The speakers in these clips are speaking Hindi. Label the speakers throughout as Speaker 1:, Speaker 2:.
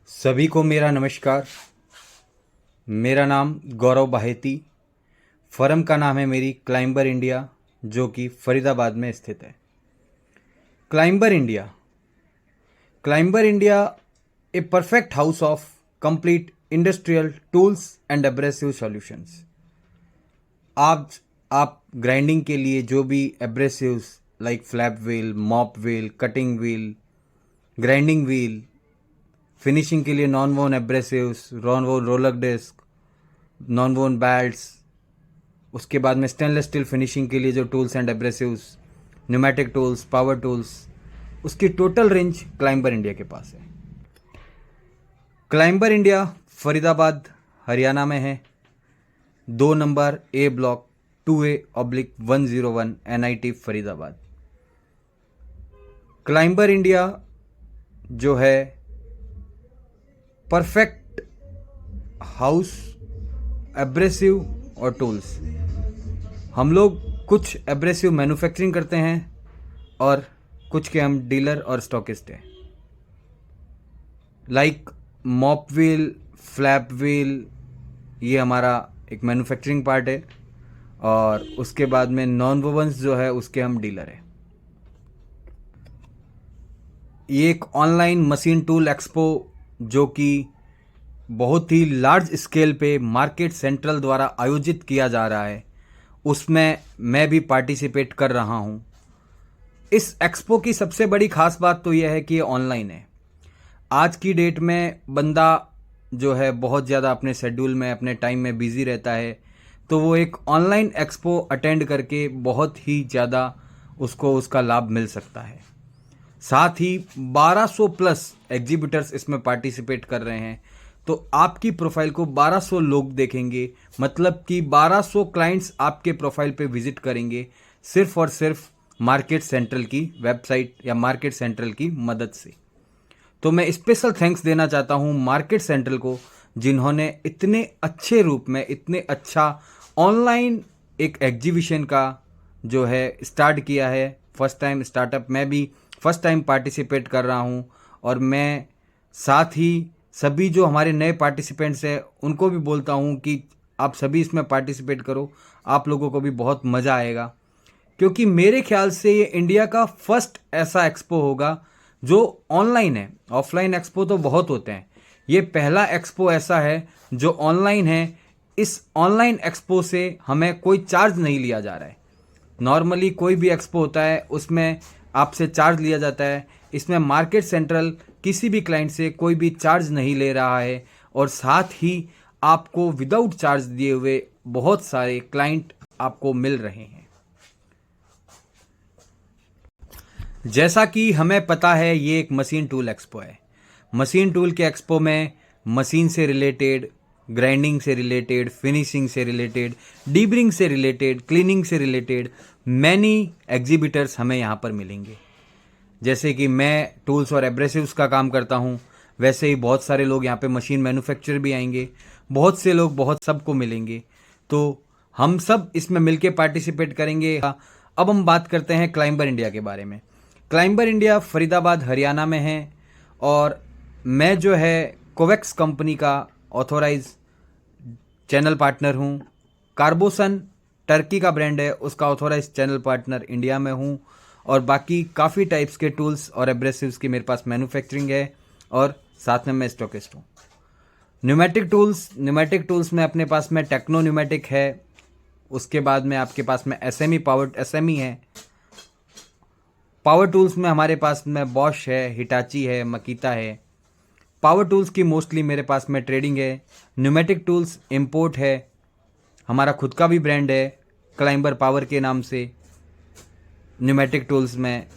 Speaker 1: सभी को मेरा नमस्कार। मेरा नाम गौरव बाहेती। फर्म का नाम है मेरी क्लाइंबर इंडिया, जो कि फरीदाबाद में स्थित है। Climber India a perfect house of complete industrial tools and abrasive solutions. आप ग्राइंडिंग के लिए जो भी abrasives like flap wheel, mop wheel, cutting wheel, grinding wheel, finishing के लिए नॉन वोन एब्रेसिव्स, नॉन वोन रोलर डिस्क, नॉन वोन बेल्ट्स, उसके बाद में स्टेनलेस स्टील फिनिशिंग के लिए जो tools and abrasives, pneumatic tools, power tools, उसकी टोटल रेंज क्लाइंबर इंडिया के पास है। क्लाइंबर इंडिया फरीदाबाद हरियाणा में है। 2 number A block 2A/101 NIT Faridabad. Climber India जो है परफेक्ट हाउस एब्रेसिव और टूल्स। हम लोग कुछ एब्रेसिव मैन्युफैक्चरिंग करते हैं और कुछ के हम डीलर और स्टॉकिस्ट हैं। Like mop wheel, flap wheel, ये हमारा एक मैन्युफैक्चरिंग पार्ट है, और उसके बाद में नॉन वोवन्स जो है उसके हम डीलर हैं। ये एक ऑनलाइन मशीन टूल एक्सपो जो कि बहुत ही लार्ज स्केल पे मार्केट सेंट्रल द्वारा आयोजित किया जा रहा है, उसमें मैं भी पार्टिसिपेट कर रहा हूँ। इस एक्सपो की सबसे बड़ी खास बात तो यह है कि ये ऑनलाइन है। आज की डेट में बंदा जो है बहुत ज़्यादा अपने शेड्यूल में, अपने टाइम में बिजी रहता है, तो वो एक ऑनलाइन एक्सपो अटेंड करके बहुत ही ज़्यादा उसको उसका लाभ मिल सकता है। साथ ही 1200 प्लस एग्जीबिटर्स इसमें पार्टिसिपेट कर रहे हैं। तो आपकी प्रोफाइल को 1200 लोग देखेंगे, मतलब कि 1200 क्लाइंट्स आपके प्रोफाइल पे विजिट करेंगे, सिर्फ और सिर्फ मार्केट सेंट्रल की वेबसाइट या मार्केट सेंट्रल की मदद से। तो मैं स्पेशल थैंक्स देना चाहता हूं मार्केट सेंट्रल को, जिन्होंने इतने अच्छे रूप में, इतने अच्छा ऑनलाइन एक एग्जीबिशन का जो है स्टार्ट किया है। फर्स्ट टाइम स्टार्टअप, मैं भी फर्स्ट टाइम पार्टिसिपेट कर रहा हूं, और मैं साथ ही सभी जो हमारे नए पार्टिसिपेंट्स हैं उनको भी बोलता हूं कि आप सभी इसमें पार्टिसिपेट करो, आप लोगों को भी बहुत मज़ा आएगा। क्योंकि मेरे ख्याल से ये इंडिया का फर्स्ट ऐसा एक्सपो होगा जो ऑनलाइन है। ऑफलाइन एक्सपो तो बहुत होते हैं, ये पहला एक्सपो ऐसा है जो ऑनलाइन है। इस ऑनलाइन एक्सपो से हमें कोई चार्ज नहीं लिया जा रहा है। नॉर्मली कोई भी एक्सपो होता है उसमें आपसे चार्ज लिया जाता है, इसमें मार्केट सेंट्रल किसी भी क्लाइंट से कोई भी चार्ज नहीं ले रहा है, और साथ ही आपको विदाउट चार्ज दिए हुए बहुत सारे क्लाइंट आपको मिल रहे हैं। जैसा कि हमें पता है ये एक मशीन टूल एक्सपो है। मशीन टूल के एक्सपो में मशीन से रिलेटेड, ग्राइंडिंग से रिलेटेड, फिनिशिंग से रिलेटेड, डीबरिंग से रिलेटेड, क्लीनिंग से रिलेटेड मैनी एग्जीबिटर्स हमें यहाँ पर मिलेंगे। जैसे कि मैं टूल्स और एब्रेसिव्स का काम करता हूँ, वैसे ही बहुत सारे लोग यहाँ पे मशीन मैन्युफैक्चरर भी आएंगे, बहुत से लोग बहुत सबको मिलेंगे। तो हम सब इसमें मिलके पार्टिसिपेट करेंगे। अब हम बात करते हैं क्लाइंबर इंडिया के बारे में। क्लाइंबर इंडिया फरीदाबाद हरियाणा में है, और मैं जो है कोवेक्स कंपनी का ऑथोराइज चैनल पार्टनर हूँ। कार्बोसन टर्की का ब्रांड है, उसका ऑथोराइज चैनल पार्टनर इंडिया में हूँ। और बाकी काफ़ी टाइप्स के टूल्स और एब्रेसिव्स की मेरे पास मैन्युफैक्चरिंग है, और साथ में मैं स्टॉकिस्ट हूँ। न्यूमेटिक टूल्स में अपने पास में टेक्नो न्यूमेटिक है, उसके बाद में आपके पास में एसएमई है। पावर टूल्स में हमारे पास में बॉश है, हिटाची है, मकीता है। पावर टूल्स की मोस्टली मेरे पास में ट्रेडिंग है। न्यूमेटिक टूल्स इंपोर्ट है, हमारा खुद का भी ब्रांड है क्लाइंबर पावर के नाम से न्यूमेटिक टूल्स में।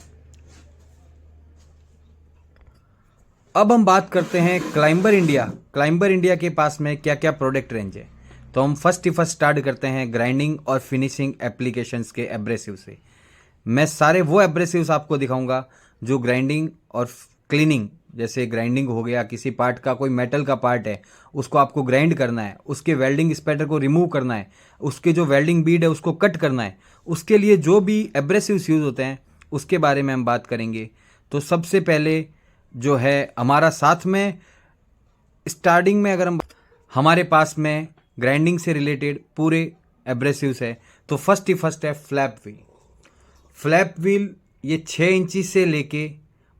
Speaker 1: अब हम बात करते हैं क्लाइंबर इंडिया के पास में क्या क्या प्रोडक्ट रेंज है। तो हम फर्स्ट स्टार्ट करते हैं ग्राइंडिंग और फिनिशिंग एप्लीकेशंस के एब्रेसिव से। मैं सारे वो एब्रेसिव्स आपको दिखाऊंगा जो ग्राइंडिंग और क्लीनिंग, जैसे ग्राइंडिंग हो गया, किसी पार्ट का, कोई मेटल का पार्ट है उसको आपको ग्राइंड करना है, उसके वेल्डिंग स्पैटर को रिमूव करना है, उसके जो वेल्डिंग बीड है उसको कट करना है, उसके लिए जो भी एब्रेसिव्स यूज़ होते हैं उसके बारे में हम बात करेंगे। तो सबसे पहले जो है हमारा साथ में स्टार्टिंग में अगर हम हमारे पास में ग्राइंडिंग से रिलेटेड पूरे एब्रेसिव्स है तो फर्स्ट है फ्लैप व्हील। फ्लैप व्हील ये 6 इंची से लेके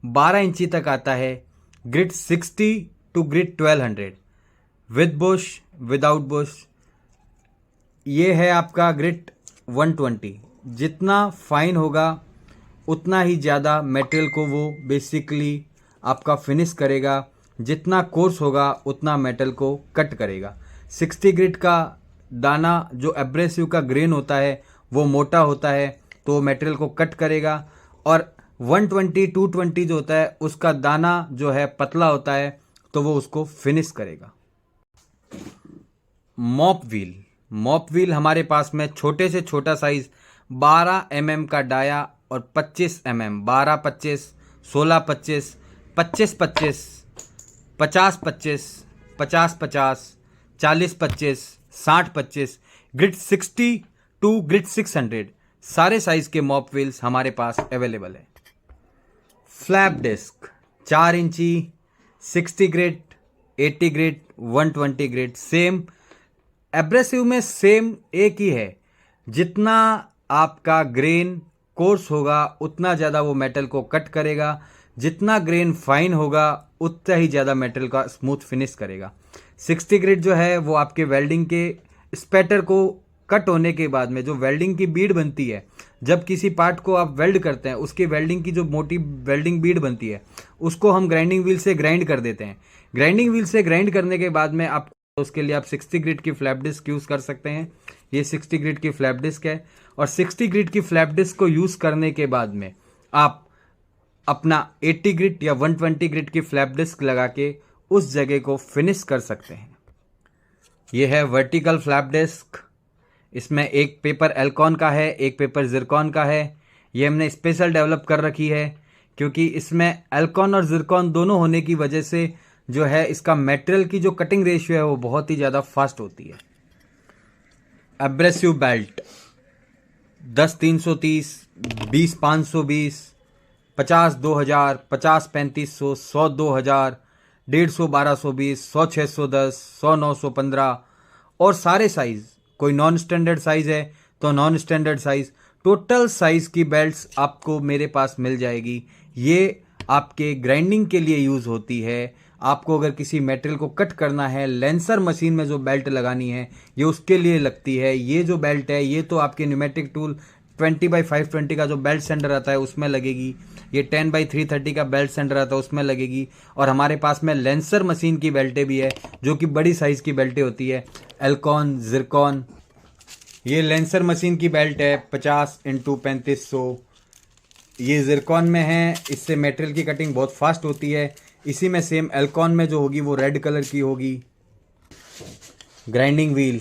Speaker 1: 12 इंची तक आता है। Grit 60 to grit 1200 with bush without bush. ये है आपका ग्रिड 120। जितना फाइन होगा उतना ही ज़्यादा मटेरियल को वो बेसिकली आपका फिनिश करेगा, जितना कोर्स होगा उतना मेटल को कट करेगा। 60 ग्रिड का दाना जो एब्रेसिव का ग्रेन होता है वो मोटा होता है तो मटेरियल को कट करेगा, और 120 220 जो होता है उसका दाना जो है पतला होता है तो वो उसको फिनिश करेगा। मॉप व्हील हमारे पास में छोटे से छोटा साइज 12 mm का डाया और 25 mm 12 25 16 25 25 25 50 25 50 50 40 25 60 25 ग्रिड 60 टू ग्रिड 600 सारे साइज के मॉप व्हील्स हमारे पास अवेलेबल है। फ्लैप डिस्क 4 इंची 60 grid 80 grid 120 grid same abrasive में सेम एक ही है। जितना आपका ग्रेन कोर्स होगा उतना ज़्यादा वो मेटल को कट करेगा, जितना ग्रेन फाइन होगा उतना ही ज़्यादा मेटल का स्मूथ फिनिश करेगा। 60 ग्रिड जो है वो आपके वेल्डिंग के स्पैटर को कट होने के बाद में जो वेल्डिंग की बीड बनती है, जब किसी पार्ट को आप वेल्ड करते हैं उसकी वेल्डिंग की जो मोटी वेल्डिंग बीड बनती है उसको हम ग्राइंडिंग व्हील से ग्राइंड कर देते हैं। ग्राइंडिंग व्हील से ग्राइंड करने के बाद में आप उसके लिए आप 60 ग्रिड की फ्लैप डिस्क यूज़ कर सकते हैं। ये 60 ग्रिड की फ्लैप डिस्क है, और 60 ग्रिड की फ्लैप डिस्क को यूज़ करने के बाद में आप अपना 80 ग्रिड या 120 ग्रिड की फ्लैप डिस्क लगा के उस जगह को फिनिश कर सकते हैं। ये है वर्टिकल फ्लैप डिस्क। इसमें एक पेपर एल्कॉन का है, एक पेपर जिरकॉन का है। ये हमने स्पेशल डेवलप कर रखी है क्योंकि इसमें एल्कॉन और जिरकॉन दोनों होने की वजह से जो है इसका मटेरियल की जो कटिंग रेशियो है वो बहुत ही ज़्यादा फास्ट होती है। एब्रेसिव बेल्ट 10 330 20 520 50 2000 50 3500 100 2000 150 1220 100 610 100 915 और सारे साइज। कोई नॉन स्टैंडर्ड साइज है तो non standard size, total size की बेल्ट्स आपको मेरे पास मिल जाएगी। ये आपके ग्राइंडिंग के लिए यूज़ होती है। आपको अगर किसी मटेरियल को कट करना है, लेंसर मशीन में जो बेल्ट लगानी है ये उसके लिए लगती है। ये जो बेल्ट है ये तो आपके न्यूमेटिक टूल 20x520 का जो बेल्ट सेंटर आता है उसमें लगेगी। ये 10x330 का बेल्ट सेंटर आता है उसमें लगेगी। और हमारे पास में लेंसर मशीन की बेल्टें भी है जो कि बड़ी साइज़ की बेल्टें होती है, एल्कॉन जिरकॉन। ये लेंसर मशीन की बेल्ट है 50 x 3500। ये जिरकॉन में है, इससे मटेरियल की कटिंग बहुत फास्ट होती है। इसी में सेम एल्कॉन में जो होगी वो रेड कलर की होगी। ग्राइंडिंग व्हील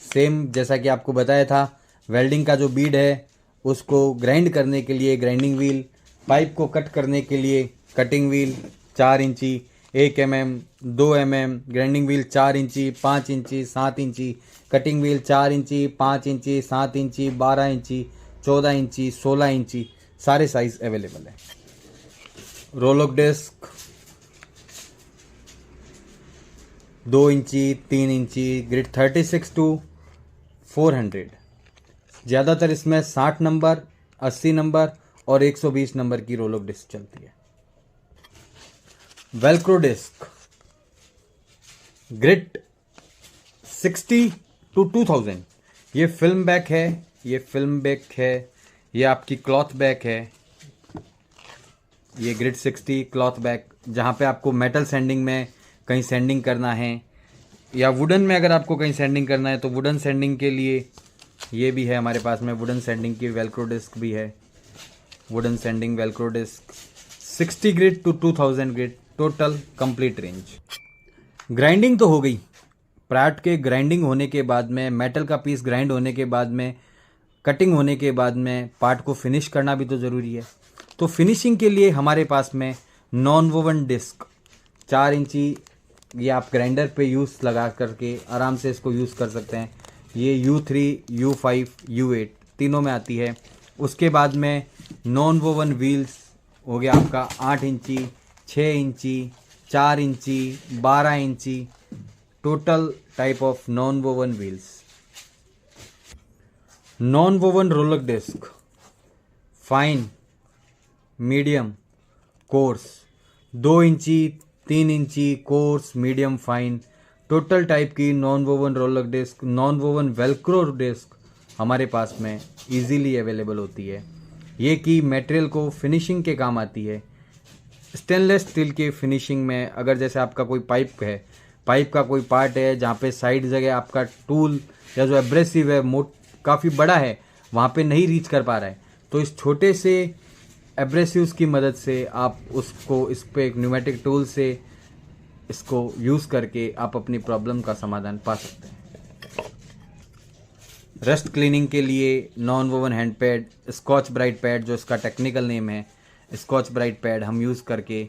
Speaker 1: सेम जैसा कि आपको बताया था, वेल्डिंग का जो बीड है उसको ग्राइंड करने के लिए ग्राइंडिंग व्हील, पाइप को कट करने के लिए कटिंग व्हील 4 इंची 1 mm 2 mm, ग्राइंडिंग व्हील 4 इंची 5 इंची 7 इंची, कटिंग व्हील 4 इंची 5 इंची 7 इंची 12 इंची 14 इंची 16 इंची सारे साइज अवेलेबल है। रोलॉक डिस्क 2 इंची 3 इंची ग्रिड 36 टू 400। ज़्यादातर इसमें 60 नंबर 80 नंबर और 120 नंबर की रोलॉक डिस्क चलती है। Velcro disc grit 60 to 2000। ये फिल्म बैक है, ये फिल्म बैक है, ये आपकी क्लॉथ बैक है। ये ग्रिड 60 क्लॉथ बैक, जहाँ पे आपको मेटल सैंडिंग में कहीं सैंडिंग करना है या वुडन में अगर आपको कहीं सैंडिंग करना है तो वुडन सैंडिंग के लिए ये भी है हमारे पास में। वुडन सैंडिंग की वेल्क्रो डिस्क भी है। Wooden sanding Velcro disc 60 grit to 2000 grit total complete range. Grinding तो हो गई। पार्ट के ग्राइंडिंग होने के बाद में, मेटल का पीस ग्राइंड होने के बाद में, कटिंग होने के बाद में पार्ट को फिनिश करना भी तो ज़रूरी है। तो फिनिशिंग के लिए हमारे पास में नॉन वोवन डिस्क 4 इंची, ये आप ग्राइंडर पे यूज़ लगा करके आराम से इसको यूज़ कर सकते हैं। ये U3 U5 U8 तीनों में आती है। उसके बाद में नॉन वोवन व्हील्स हो गया आपका 8 इंची 6 इंची 4 इंची, 12 इंची, total type of non woven wheels. Non woven roller disc, fine, medium, coarse, 2 इंची, 3 इंची, coarse, medium, fine, total type की non woven roller disc, non woven Velcro disc हमारे पास में इजीली अवेलेबल होती है। ये की मटेरियल को फिनिशिंग के काम आती है। स्टेनलेस स्टील के फिनिशिंग में अगर जैसे आपका कोई पाइप है, पाइप का कोई पार्ट है जहाँ पे साइड जगह आपका टूल या जो एब्रेसिव है काफ़ी बड़ा है, वहाँ पे नहीं रीच कर पा रहा है, तो इस छोटे से एब्रेसिव्स की मदद से आप उसको इस पे एक न्यूमेटिक टूल से इसको यूज़ करके आप अपनी प्रॉब्लम का समाधान पा सकते हैं। रस्ट क्लीनिंग के लिए non woven hand pad, Scotch Brite pad जो इसका टेक्निकल नेम है, स्कॉच ब्राइट पैड हम यूज़ करके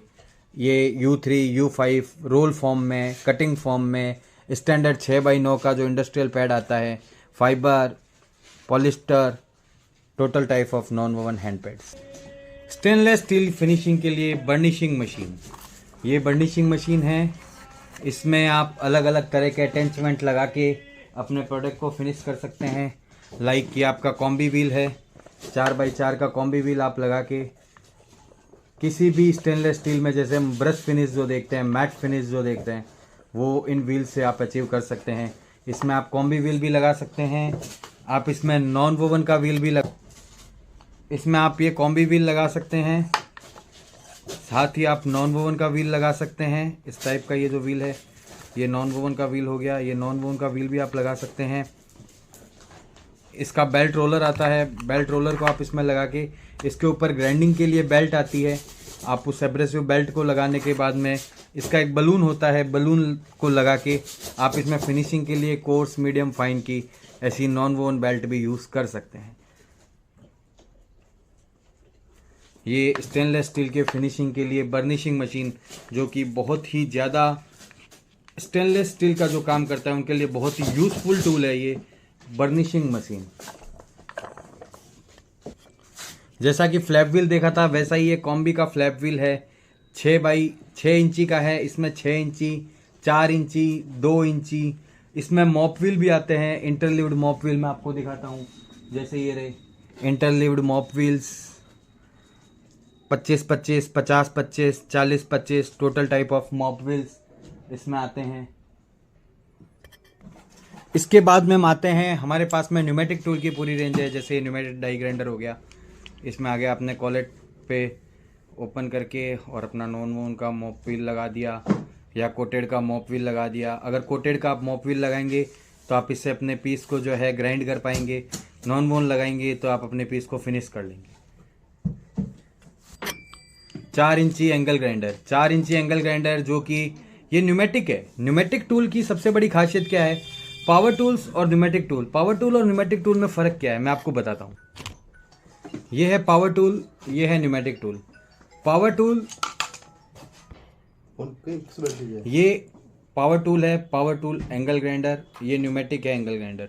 Speaker 1: ये U3, U5 रोल फॉर्म में, कटिंग फॉर्म में, स्टैंडर्ड 6x9 का जो इंडस्ट्रियल पैड आता है, fibre, polyester, total type of non woven hand pads. Stainless steel finishing के लिए बर्निशिंग मशीन, ये बर्निशिंग मशीन है। इसमें आप अलग अलग तरह के अटैचमेंट लगा के अपने प्रोडक्ट को फिनिश कर सकते हैं। लाइक कि आपका कॉम्बी व्हील है, 4x4 का कॉम्बी व्हील आप लगा के किसी भी स्टेनलेस स्टील में, जैसे हम ब्रश फिनिश जो देखते हैं, मैट फिनिश जो देखते हैं, वो इन व्हील से आप अचीव कर सकते हैं। इसमें आप कॉम्बी व्हील भी लगा सकते हैं, आप इसमें नॉन वोवन का व्हील भी इसमें आप ये कॉम्बी व्हील लगा सकते हैं, साथ ही आप नॉन वोवन का व्हील लगा सकते हैं। इस टाइप का ये जो व्हील है, ये नॉन वोवन का व्हील हो गया। ये नॉन वोवन का व्हील भी आप लगा सकते हैं। इसका बेल्ट रोलर आता है, बेल्ट रोलर को आप इसमें लगा के, इसके ऊपर ग्राइंडिंग के लिए बेल्ट आती है, आप उस एब्रेसिव बेल्ट को लगाने के बाद में इसका एक बलून होता है, बलून को लगा के आप इसमें फिनिशिंग के लिए कोर्स, मीडियम, फाइन की ऐसी नॉन वोवन बेल्ट भी यूज़ कर सकते हैं। ये स्टेनलेस स्टील के फिनिशिंग के लिए बर्निशिंग मशीन, जो कि बहुत ही ज़्यादा स्टेनलेस स्टील का जो काम करता है उनके लिए बहुत ही यूज़फुल टूल है ये बर्निशिंग मशीन। जैसा कि फ्लैप व्हील देखा था, वैसा ही ये कॉम्बी का फ्लैप व्हील है। 6x6 इंची का है, इसमें 6 इंची, 4 इंची, 2 इंची, इसमें मॉप व्हील भी आते हैं। इंटरलीव्ड मॉप व्हील मैं आपको दिखाता हूँ, जैसे ये रहे interleaved mop wheels, 25-25, 50-25, 40-25 total type of mop wheels इसमें आते हैं। इसके बाद में हम आते हैं, हमारे पास में न्यूमेटिक टूल की पूरी रेंज है। जैसे न्यूमेटिक डाई ग्राइंडर हो गया, इसमें आगे आपने कॉलेट पे ओपन करके और अपना नॉन वोन का मॉप व्हील लगा दिया या कोटेड का मॉप व्हील लगा दिया। अगर कोटेड का आप मॉप व्हील लगाएंगे तो आप इससे अपने पीस को जो है ग्राइंड कर पाएंगे, नॉन वोन लगाएंगे तो आप अपने पीस को फिनिश कर लेंगे। 4 इंची एंगल ग्राइंडर, 4 इंची एंगल ग्राइंडर जो कि ये न्यूमेटिक है। न्यूमेटिक टूल की सबसे बड़ी खासियत क्या है? पावर टूल्स और न्यूमेटिक टूल, पावर टूल और न्यूमेटिक टूल में फ़र्क क्या है मैं आपको बताता हूँ। ये है पावर टूल, ये है न्यूमेटिक टूल। पावर टूल, ये पावर टूल है, पावर टूल एंगल ग्राइंडर, ये न्यूमेटिक है angle grinder.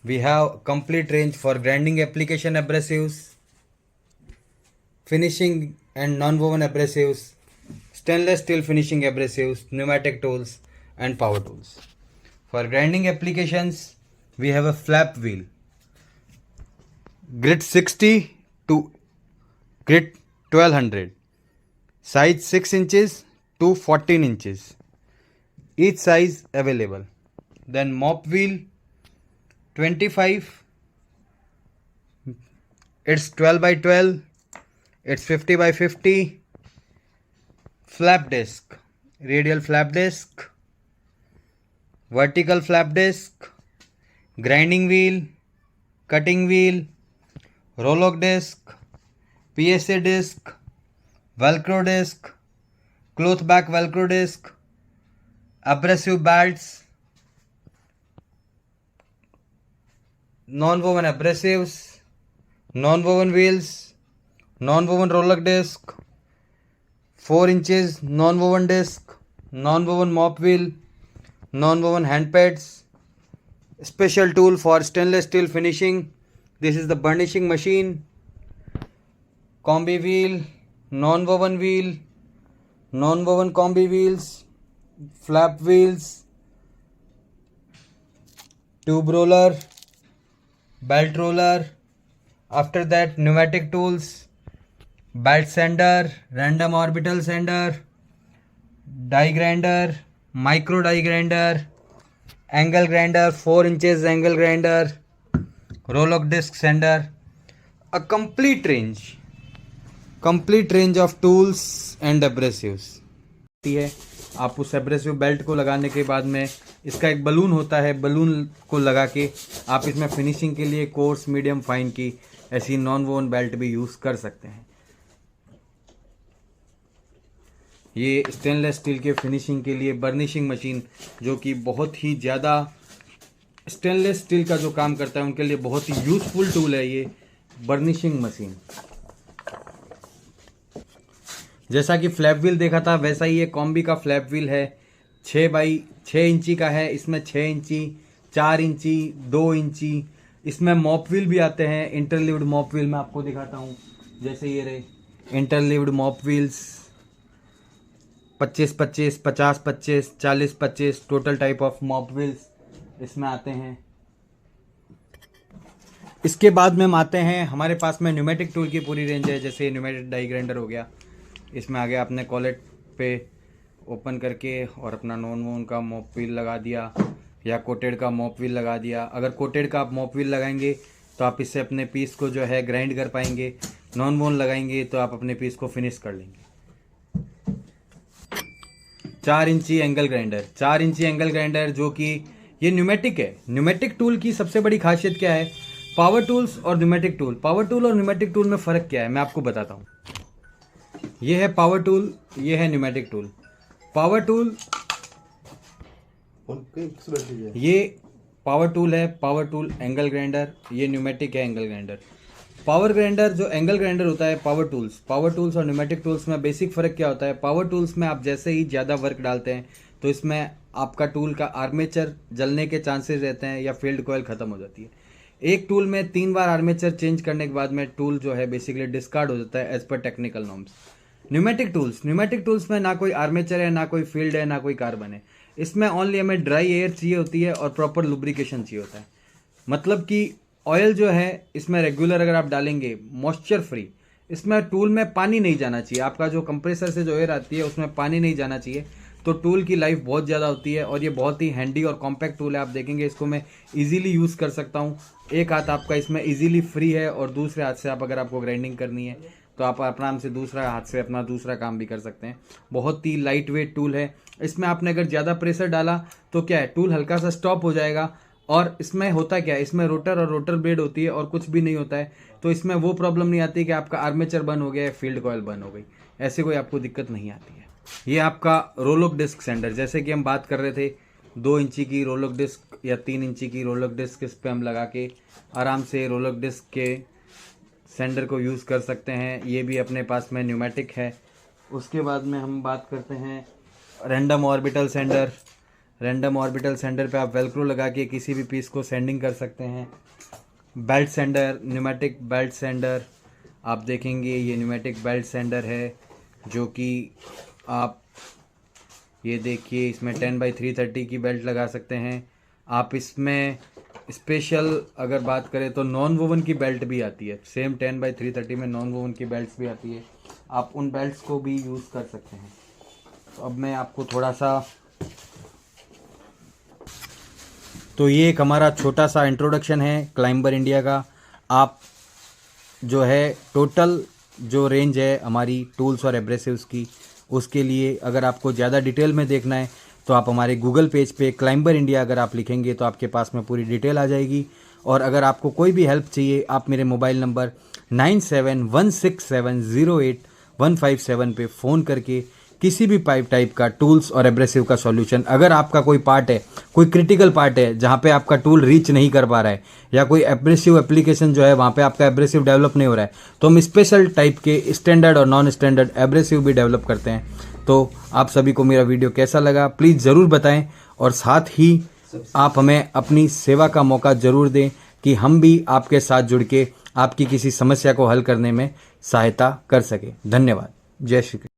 Speaker 1: We have complete range for grinding application abrasives, finishing and non-woven abrasives, stainless steel finishing abrasives, pneumatic tools and power tools. For grinding applications, we have a flap wheel, grit 60 to grit 1200, size 6 inches to 14 inches, each size available. Then mop wheel 25, it's 12 by 12, it's 50 by 50, flap disc, radial flap disc, vertical flap disc, grinding wheel, cutting wheel, roll-lock disc, PSA disc, velcro disc, cloth back velcro disc, abrasive belts, non-woven abrasives, non-woven wheels, non-woven roller disc, 4 inches non-woven disc, non-woven mop wheel, non-woven hand pads, special tool for stainless steel finishing. This is the burnishing machine, combi wheel, non-woven wheel, non woven combi wheels, flap wheels, tube roller, belt roller, after that pneumatic tools, belt sander, random orbital sander, die grinder, micro die grinder, angle grinder, 4 inches angle grinder, Roloc disc sander, a complete range of tools and abrasives है। आप उस एब्रेसिव बेल्ट को लगाने के बाद में इसका एक बलून होता है, बलून को लगा के आप इसमें फिनिशिंग के लिए कोर्स, मीडियम, फाइन की ऐसी नॉन वोन बेल्ट भी यूज़ कर सकते हैं। ये स्टेनलेस स्टील के फिनिशिंग के लिए बर्निशिंग मशीन, जो कि बहुत ही ज़्यादा स्टेनलेस स्टील का जो काम करता है उनके लिए बहुत ही यूज़फुल टूल है ये बर्निशिंग मशीन। जैसा कि फ्लैप व्हील देखा था वैसा ही ये कॉम्बी का फ्लैप व्हील है। 6 बाई 6 इंची का है। इसमें 6 इंची, 4 इंची, 2 इंची, इसमें मॉप व्हील भी आते हैं। इंटरलीव्ड मॉप व्हील मैं आपको दिखाता हूँ। जैसे ये रहे interleaved mop wheels, 25-25, 50-25, 40-25 total type of mop wheels इसमें आते हैं। इसके बाद में हम आते हैं, हमारे पास में न्यूमेटिक टूल की पूरी रेंज है। जैसे न्यूमेटिक डाई ग्राइंडर हो गया, इसमें आगे आपने कॉलेट पे ओपन करके और अपना नॉन वोन का मॉप व्हील लगा दिया या कोटेड का मॉप व्हील लगा दिया। अगर कोटेड का आप मॉप व्हील लगाएंगे तो आप इससे अपने पीस को जो है ग्राइंड कर पाएंगे। नॉन वोन लगाएंगे तो आप अपने पीस को फिनिश कर लेंगे। 4 इंची एंगल ग्राइंडर, 4 इंची एंगल ग्राइंडर जो कि ये न्यूमेटिक है। न्यूमेटिक टूल की सबसे बड़ी खासियत क्या है? पावर टूल्स और न्यूमेटिक टूल। पावर टूल और न्यूमेटिक टूल में फ़र्क क्या है मैं आपको बताता हूँ। ये है पावर टूल, ये है न्यूमेटिक टूल। पावर टूल ये पावर टूल है, पावर टूल एंगल ग्राइंडर, ये न्यूमेटिक है एंगल ग्राइंडर। पावर ग्राइंडर जो एंगल ग्राइंडर होता है, पावर टूल्स और न्यूमेटिक टूल्स में बेसिक फ़र्क क्या होता है? पावर टूल्स में आप जैसे ही ज़्यादा वर्क डालते हैं तो इसमें आपका टूल का आर्मेचर जलने के चांसेस रहते हैं या फील्ड कॉइल ख़त्म हो जाती है। एक टूल में 3 बार आर्मेचर चेंज करने के बाद में टूल जो है बेसिकली डिस्कार्ड हो जाता है as per technical norms. Pneumatic tools में ना कोई आर्मेचर है, ना कोई फील्ड है, ना कोई कार्बन है। इसमें ओनली हमें ड्राई एयर चाहिए होती है और प्रॉपर लुब्रिकेशन चाहिए होता है। मतलब कि ऑयल जो है इसमें रेगुलर अगर आप डालेंगे मॉइस्चर फ्री, इसमें टूल में पानी नहीं जाना चाहिए। आपका जो कंप्रेसर से जो एयर आती है उसमें पानी नहीं जाना चाहिए, तो टूल की लाइफ बहुत ज़्यादा होती है। और ये बहुत ही हैंडी और कॉम्पैक्ट टूल है। आप देखेंगे इसको मैं इजीली यूज़ कर सकता हूँ। एक हाथ आपका इसमें इजीली फ्री है और दूसरे हाथ से आप अगर आपको ग्राइंडिंग करनी है तो आप आराम से दूसरा हाथ से अपना दूसरा काम भी कर सकते हैं। बहुत ही लाइट वेट टूल है। इसमें आपने अगर ज़्यादा प्रेशर डाला तो क्या है, टूल हल्का सा स्टॉप हो जाएगा। और इसमें होता क्या है, इसमें रोटर और रोटर ब्लेड होती है और कुछ भी नहीं होता है। तो इसमें वो प्रॉब्लम नहीं आती कि आपका आर्मेचर बंद हो गया है, फील्ड कॉइल बंद हो गई, ऐसे कोई आपको दिक्कत नहीं आती है। ये आपका रोलॉक डिस्क सैंडर, जैसे कि हम बात कर रहे थे 2 इंची की रोलॉक डिस्क या 3 इंची की रोलॉक डिस्क इस पर हम लगा के आराम से रोलॉक डिस्क के सैंडर को यूज़ कर सकते हैं। ये भी अपने पास में न्यूमेटिक है। उसके बाद में हम बात करते हैं random orbital sander. Random orbital sander पे आप वेलक्रो लगा के किसी भी पीस को सैंडिंग कर सकते हैं। Belt sander, pneumatic belt sander, आप देखेंगे ये न्यूमेटिक बेल्ट सैंडर है जो कि आप ये देखिए इसमें 10x330 की बेल्ट लगा सकते हैं आप। इसमें स्पेशल अगर बात करें तो नॉन वोवन की बेल्ट भी आती है। सेम 10x330 में नॉन वोवन की बेल्ट्स भी आती है, आप उन बेल्ट्स को भी यूज़ कर सकते हैं। तो अब मैं आपको थोड़ा सा, तो ये एक हमारा छोटा सा इंट्रोडक्शन है क्लाइंबर इंडिया का। आप जो है टोटल जो रेंज है हमारी टूल्स और एब्रेसिव्स की, उसके लिए अगर आपको ज़्यादा डिटेल में देखना है तो आप हमारे गूगल पेज पे क्लाइंबर इंडिया अगर आप लिखेंगे तो आपके पास में पूरी डिटेल आ जाएगी। और अगर आपको कोई भी हेल्प चाहिए आप मेरे मोबाइल नंबर 9716708157 पे फ़ोन करके किसी भी पाइप टाइप का टूल्स और एब्रेसिव का सॉल्यूशन, अगर आपका कोई पार्ट है, कोई क्रिटिकल पार्ट है जहाँ पे आपका टूल रीच नहीं कर पा रहा है, या कोई एब्रेसिव एप्लीकेशन जो है वहाँ पे आपका एब्रेसिव डेवलप नहीं हो रहा है, तो हम स्पेशल टाइप के स्टैंडर्ड और नॉन स्टैंडर्ड एब्रेसिव भी डेवलप करते हैं। तो आप सभी को मेरा वीडियो कैसा लगा प्लीज़ ज़रूर बताएं, और साथ ही आप हमें अपनी सेवा का मौका ज़रूर दें कि हम भी आपके साथ जुड़ के आपकी किसी समस्या को हल करने में सहायता कर सकें। धन्यवाद। जय श्री कृष्ण।